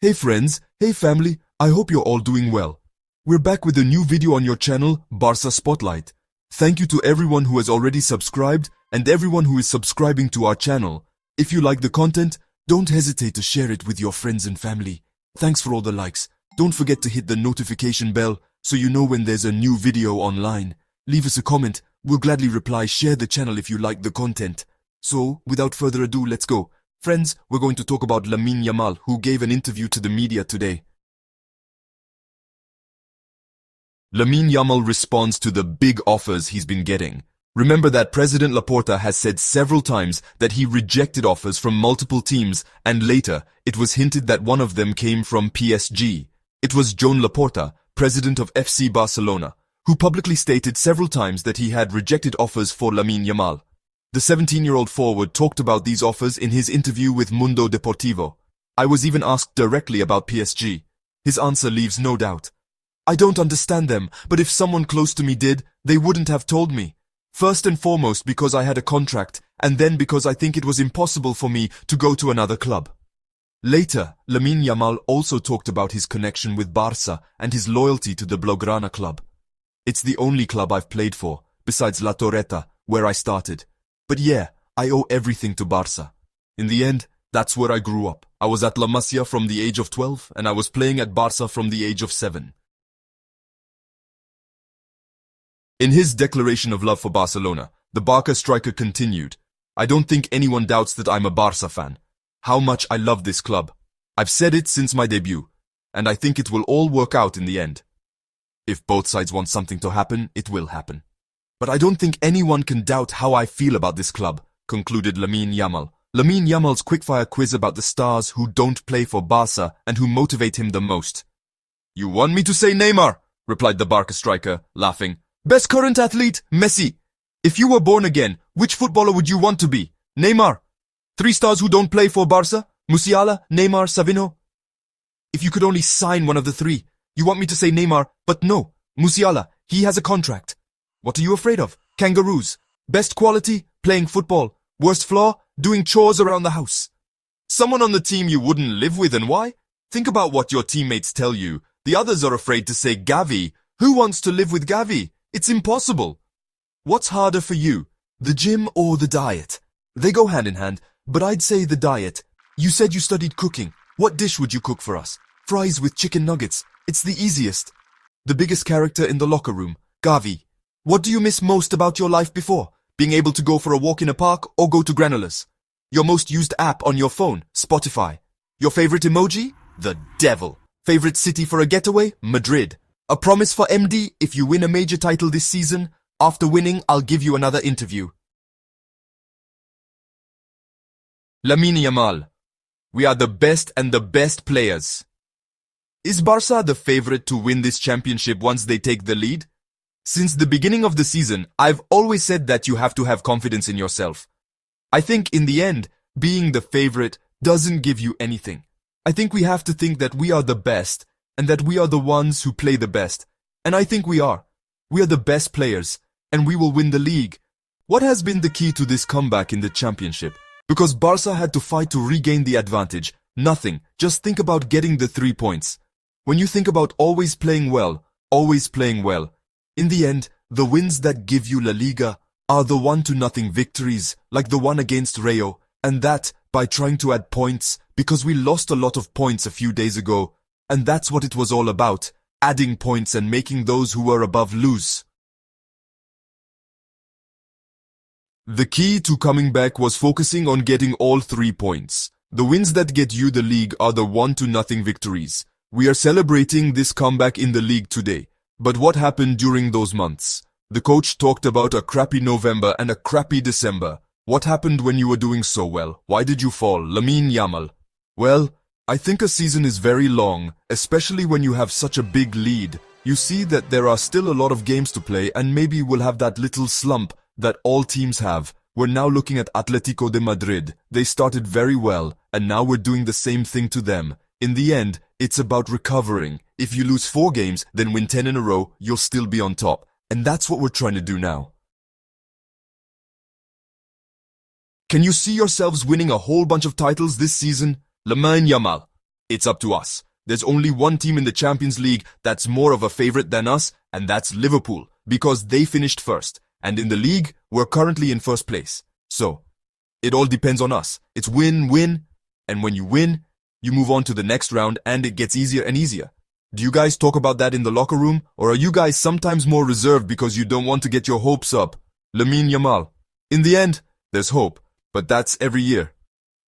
Hey friends, hey family, I hope you're all doing well. We're back with a new video on your channel, Barça Spotlight. Thank you to everyone who has already subscribed and everyone who is subscribing to our channel. If you like the content, don't hesitate to share it with your friends and family. Thanks for all the likes. Don't forget to hit the notification bell so you know when there's a new video online. Leave us a comment, we'll gladly reply. Share the channel if you like the content. So, without further ado, let's go. Friends, we're going to talk about Lamine Yamal, who gave an interview to the media today. Lamine Yamal responds to the big offers he's been getting. Remember that President Laporta has said several times that he rejected offers from multiple teams, and later it was hinted that one of them came from PSG. It was Joan Laporta, president of FC Barcelona, who publicly stated several times that he had rejected offers for Lamine Yamal. The 17-year-old forward talked about these offers in his interview with Mundo Deportivo. I was even asked directly about PSG. His answer leaves no doubt. I don't understand them, but if someone close to me did, they wouldn't have told me. First and foremost because I had a contract, and then because I think it was impossible for me to go to another club. Later, Lamine Yamal also talked about his connection with Barça and his loyalty to the Blaugrana club. It's the only club I've played for, besides La Torreta, where I started. But yeah, I owe everything to Barça. In the end, that's where I grew up. I was at La Masia from the age of 12, and I was playing at Barça from the age of 7. In his declaration of love for Barcelona, the Barca striker continued, I don't think anyone doubts that I'm a Barça fan. How much I love this club. I've said it since my debut, and I think it will all work out in the end. If both sides want something to happen, it will happen. But I don't think anyone can doubt how I feel about this club, concluded Lamine Yamal. Lamine Yamal's quickfire quiz about the stars who don't play for Barça and who motivate him the most. You want me to say Neymar? Replied the Barca striker, laughing. Best current athlete, Messi. If you were born again, which footballer would you want to be? Neymar. 3 stars who don't play for Barça? Musiala, Neymar, Savino. If you could only sign one of the 3, you want me to say Neymar, but no, Musiala, he has a contract. What are you afraid of? Kangaroos. Best quality? Playing football. Worst flaw? Doing chores around the house. Someone on the team you wouldn't live with, and why? Think about what your teammates tell you. The others are afraid to say Gavi. Who wants to live with Gavi? It's impossible. What's harder for you? The gym or the diet? They go hand in hand, but I'd say the diet. You said you studied cooking. What dish would you cook for us? Fries with chicken nuggets. It's the easiest. The biggest character in the locker room. Gavi. What do you miss most about your life before? Being able to go for a walk in a park or go to Granolas? Your most used app on your phone? Spotify. Your favorite emoji? The devil. Favorite city for a getaway? Madrid. A promise for MD, if you win a major title this season, after winning, I'll give you another interview. Lamine Yamal. We are the best and the best players. Is Barça the favorite to win this championship once they take the lead? Since the beginning of the season, I've always said that you have to have confidence in yourself. I think in the end, being the favorite doesn't give you anything. I think we have to think that we are the best and that we are the ones who play the best. And I think we are. We are the best players and we will win the league. What has been the key to this comeback in the championship? Because Barça had to fight to regain the advantage. Nothing. Just think about getting the 3 points. When you think about always playing well, in the end, the wins that give you La Liga are the 1-0 victories, like the one against Rayo, and that by trying to add points, because we lost a lot of points a few days ago, and that's what it was all about, adding points and making those who were above lose. The key to coming back was focusing on getting all 3 points. The wins that get you the league are the 1-0 victories. We are celebrating this comeback in the league today. But what happened during those months? The coach talked about a crappy November and a crappy December. What happened when you were doing so well? Why did you fall? Lamine Yamal. Well, I think a season is very long, especially when you have such a big lead. You see that there are still a lot of games to play and maybe we'll have that little slump that all teams have. We're now looking at Atletico de Madrid. They started very well and now we're doing the same thing to them. In the end, it's about recovering. If you lose 4 games, then win 10 in a row, you'll still be on top. And that's what we're trying to do now. Can you see yourselves winning a whole bunch of titles this season? Lamine Yamal. It's up to us. There's only one team in the Champions League that's more of a favorite than us, and that's Liverpool, because they finished first. And in the league, we're currently in first place. So, it all depends on us. It's win-win, and when you win, you move on to the next round and it gets easier and easier. Do you guys talk about that in the locker room, or are you guys sometimes more reserved because you don't want to get your hopes up? Lamine Yamal. In the end, there's hope, but that's every year.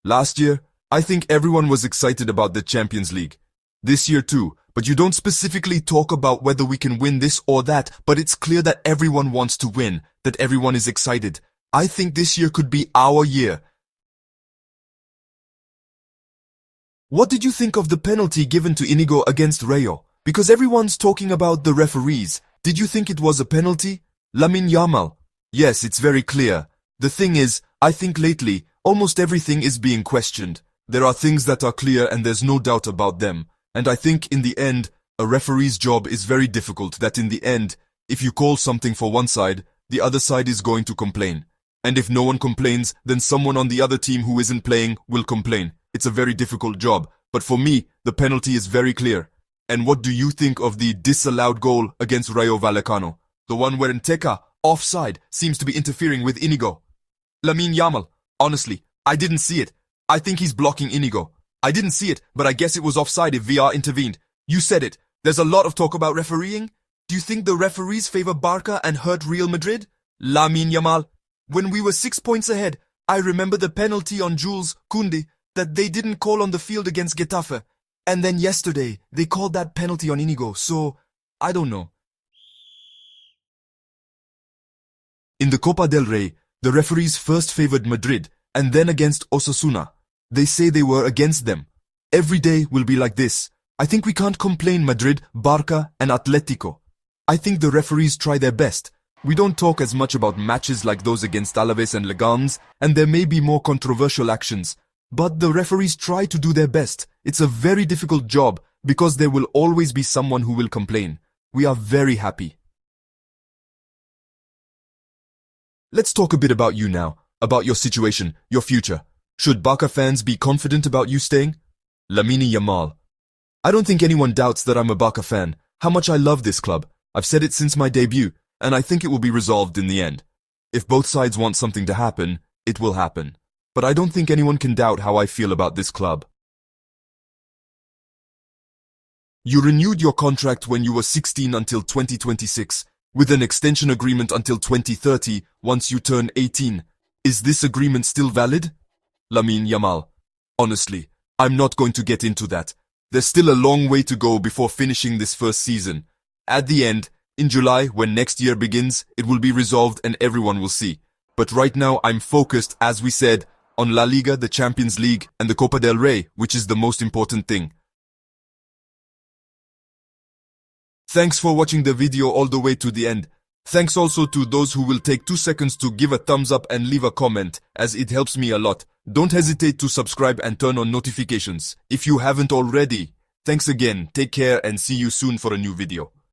Last year, I think everyone was excited about the Champions League. This year too, but you don't specifically talk about whether we can win this or that, but it's clear that everyone wants to win, that everyone is excited. I think this year could be our year. What did you think of the penalty given to Inigo against Rayo? Because everyone's talking about the referees. Did you think it was a penalty? Lamine Yamal. Yes, it's very clear. The thing is, I think lately, almost everything is being questioned. There are things that are clear and there's no doubt about them. And I think in the end, a referee's job is very difficult, that in the end, if you call something for one side, the other side is going to complain. And if no one complains, then someone on the other team who isn't playing will complain. It's a very difficult job, but for me, the penalty is very clear. And what do you think of the disallowed goal against Rayo Vallecano? The one where Nteka, offside, seems to be interfering with Inigo. Lamine Yamal, honestly, I didn't see it. I think he's blocking Inigo. I didn't see it, but I guess it was offside if VR intervened. You said it. There's a lot of talk about refereeing. Do you think the referees favor Barça and hurt Real Madrid? Lamine Yamal, when we were 6 points ahead, I remember the penalty on Jules Koundé that they didn't call on the field against Getafe. And then yesterday, they called that penalty on Inigo, so I don't know. In the Copa del Rey, the referees first favored Madrid and then against Osasuna. They say they were against them. Every day will be like this. I think we can't complain Madrid, Barça and Atletico. I think the referees try their best. We don't talk as much about matches like those against Alaves and Leganés, and there may be more controversial actions. But the referees try to do their best. It's a very difficult job because there will always be someone who will complain. We are very happy. Let's talk a bit about you now, about your situation, your future. Should Barca fans be confident about you staying? Lamine Yamal. I don't think anyone doubts that I'm a Barca fan, how much I love this club. I've said it since my debut, and I think it will be resolved in the end. If both sides want something to happen, it will happen. But I don't think anyone can doubt how I feel about this club. You renewed your contract when you were 16 until 2026, with an extension agreement until 2030 once you turn 18. Is this agreement still valid? Lamine Yamal. Honestly, I'm not going to get into that. There's still a long way to go before finishing this first season. At the end, in July, when next year begins, it will be resolved and everyone will see. But right now I'm focused, as we said, on La Liga, the Champions League, and the Copa del Rey, which is the most important thing. Thanks for watching the video all the way to the end. Thanks also to those who will take 2 seconds to give a thumbs up and leave a comment, as it helps me a lot. Don't hesitate to subscribe and turn on notifications if you haven't already. Thanks again, take care and see you soon for a new video.